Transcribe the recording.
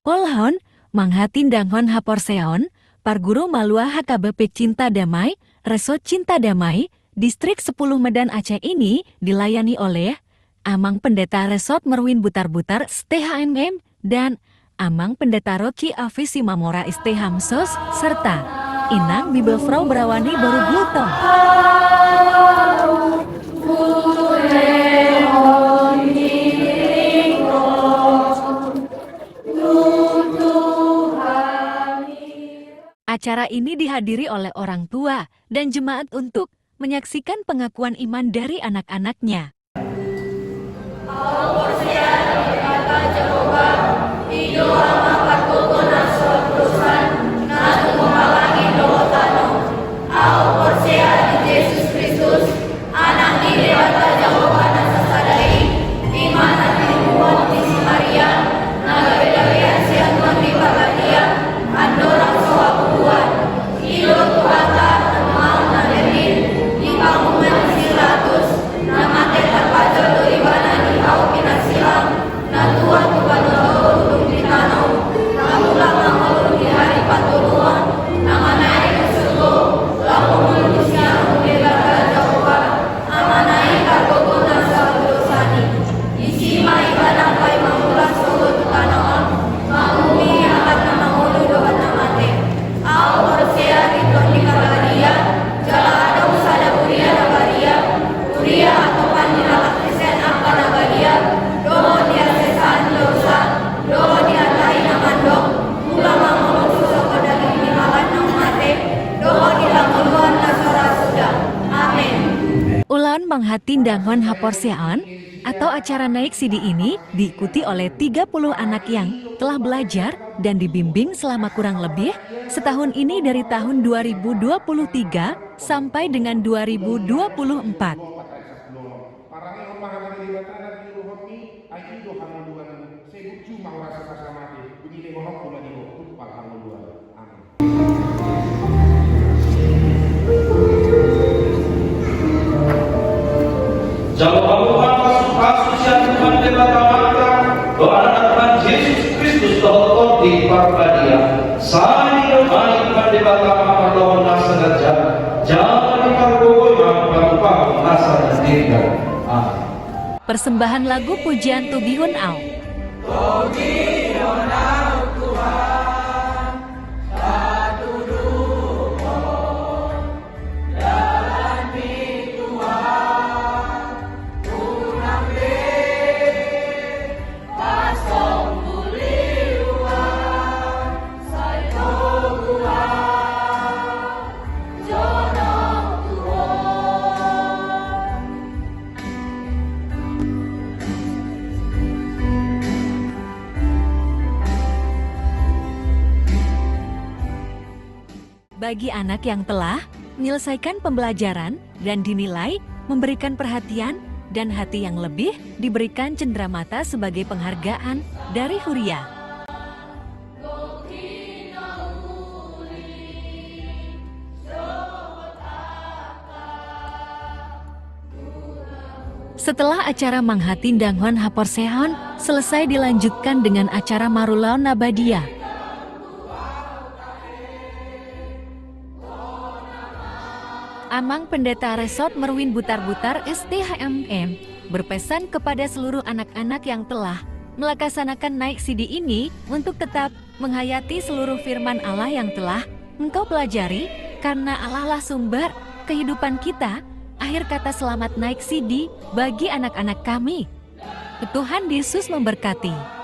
Polhon, manghatindanghon haporseon, Parguru Malua HKBP Cinta Damai, Resort Cinta Damai, Distrik 10 Medan Aceh ini dilayani oleh Amang Pendeta Resort Merwin Butar-Butar STHMM dan Amang Pendeta Rocky Afisi Mamora STHMSOS serta Inang Bibelfrau Berawani Baru Glutong. Acara ini dihadiri oleh orang tua dan jemaat untuk menyaksikan pengakuan iman dari anak-anaknya. Ulan manghatindanghon haporsean atau acara naik sidi ini diikuti oleh 30 anak yang telah belajar dan dibimbing selama kurang lebih setahun ini dari tahun 2023 sampai dengan 2024. Jawaban kasus yang Tuhan kita tawarkan doa Tuhan Yesus Kristus Tuhan di Parbadia sani baik pada batang lawan nasaraja jangan parboy mampu nasar tinggal. Persembahan lagu pujian Tubihun Au. Bagi anak yang telah menyelesaikan pembelajaran dan dinilai memberikan perhatian dan hati yang lebih diberikan cenderamata sebagai penghargaan dari Huria. Setelah acara manghatindanghon haporseon selesai dilanjutkan dengan acara Marulaon Nabadia. Amang Pendeta Resort Merwin Butar-Butar STHMM berpesan kepada seluruh anak-anak yang telah melaksanakan naik sidi ini untuk tetap menghayati seluruh firman Allah yang telah engkau pelajari karena Allah lah sumber kehidupan kita. Akhir kata selamat naik sidi bagi anak-anak kami. Tuhan Yesus memberkati.